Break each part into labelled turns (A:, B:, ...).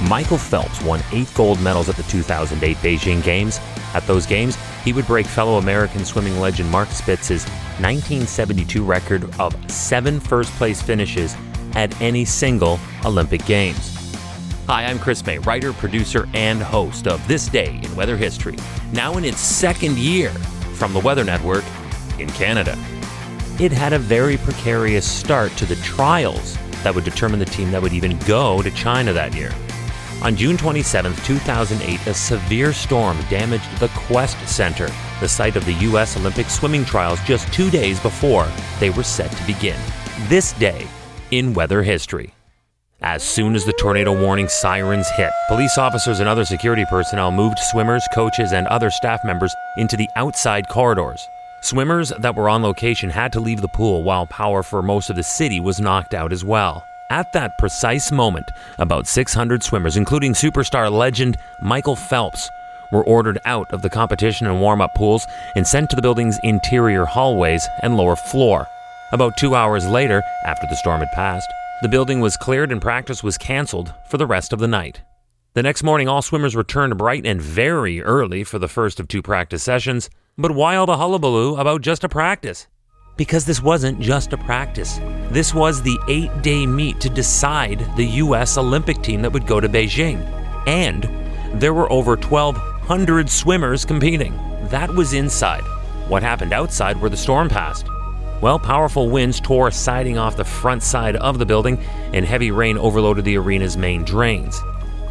A: Michael Phelps won 8 gold medals at the 2008 Beijing Games. At those games, he would break fellow American swimming legend Mark Spitz's 1972 record of 7 first-place finishes at any single Olympic Games. Hi, I'm Chris May, writer, producer, and host of This Day in Weather History, now in its 2nd year from the Weather Network in Canada. It had a very precarious start to the trials that would determine the team that would even go to China that year. On June 27, 2008, a severe storm damaged the Quest Center, the site of the U.S. Olympic swimming trials, just 2 days before they were set to begin. This day in weather history. As soon as the tornado warning sirens hit, police officers and other security personnel moved swimmers, coaches, and other staff members into the outside corridors. Swimmers that were on location had to leave the pool while power for most of the city was knocked out as well. At that precise moment, about 600 swimmers, including superstar legend Michael Phelps, were ordered out of the competition and warm-up pools and sent to the building's interior hallways and lower floor. About 2 hours later, after the storm had passed, the building was cleared and practice was canceled for the rest of the night. The next morning, all swimmers returned bright and very early for the first of 2 practice sessions. But why all the hullabaloo about just a practice? Because this wasn't just a practice. This was the 8-day meet to decide the U.S. Olympic team that would go to Beijing. And there were over 1,200 swimmers competing. That was inside. What happened outside where the storm passed? Well, powerful winds tore siding off the front side of the building, and heavy rain overloaded the arena's main drains.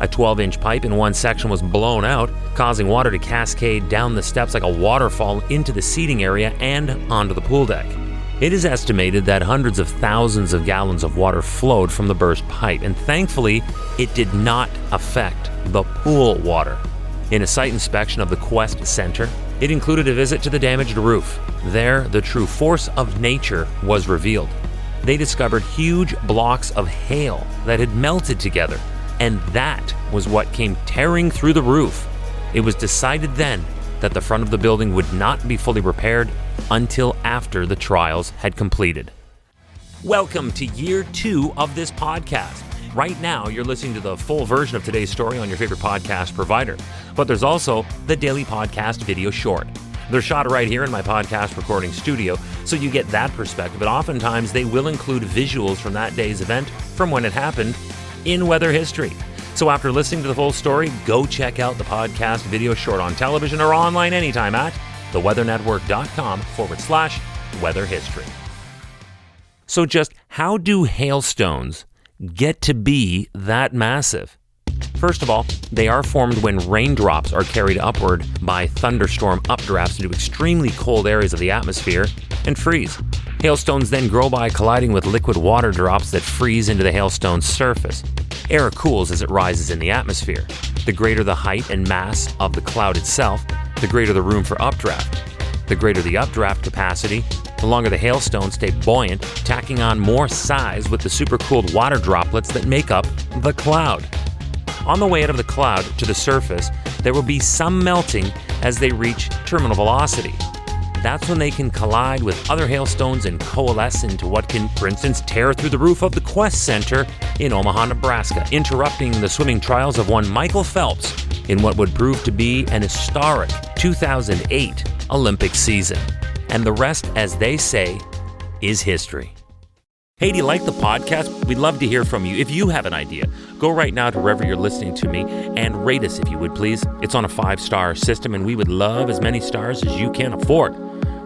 A: A 12-inch pipe in one section was blown out, causing water to cascade down the steps like a waterfall into the seating area and onto the pool deck. It is estimated that hundreds of thousands of gallons of water flowed from the burst pipe, and thankfully, it did not affect the pool water. In a site inspection of the Quest Center, it included a visit to the damaged roof. There, the true force of nature was revealed. They discovered huge blocks of hail that had melted together, and that was what came tearing through the roof. It was decided then that the front of the building would not be fully repaired until after the trials had completed. Welcome to year 2 of this podcast. Right now, you're listening to the full version of today's story on your favorite podcast provider. But there's also the daily podcast video short. They're shot right here in my podcast recording studio, so you get that perspective. But oftentimes, they will include visuals from that day's event, from when it happened, in weather history. So after listening to the full story, go check out the podcast video short on television or online anytime at theweathernetwork.com/weather history. So just how do hailstones get to be that massive? First of all, they are formed when raindrops are carried upward by thunderstorm updrafts into extremely cold areas of the atmosphere and freeze. Hailstones then grow by colliding with liquid water drops that freeze into the hailstone's surface. Air cools as it rises in the atmosphere. The greater the height and mass of the cloud itself, the greater the room for updraft. The greater the updraft capacity, the longer the hailstones stay buoyant, tacking on more size with the supercooled water droplets that make up the cloud. On the way out of the cloud to the surface, there will be some melting as they reach terminal velocity. That's when they can collide with other hailstones and coalesce into what can, for instance, tear through the roof of the Quest Center in Omaha, Nebraska, interrupting the swimming trials of one Michael Phelps in what would prove to be an historic 2008 Olympic season. And the rest, as they say, is history. Hey, do you like the podcast? We'd love to hear from you. If you have an idea, go right now to wherever you're listening to me and rate us if you would, please. It's on a 5-star system, and we would love as many stars as you can afford.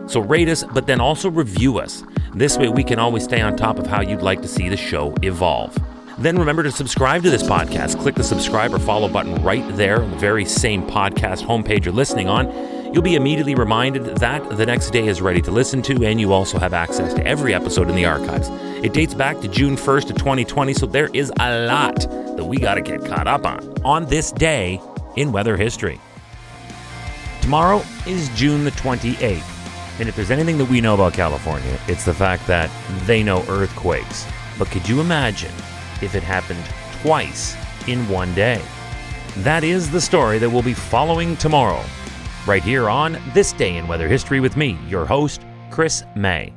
A: So rate us, but then also review us. This way we can always stay on top of how you'd like to see the show evolve. Then remember to subscribe to this podcast. Click the subscribe or follow button right there on the very same podcast homepage you're listening on. You'll be immediately reminded that the next day is ready to listen to, and you also have access to every episode in the archives. It dates back to June 1st of 2020, so there is a lot that we got to get caught up on this day in weather history. Tomorrow is June the 28th, and if there's anything that we know about California, it's the fact that they know earthquakes. But could you imagine if it happened twice in one day? That is the story that we'll be following tomorrow, right here on This Day in Weather History with me, your host, Chris May.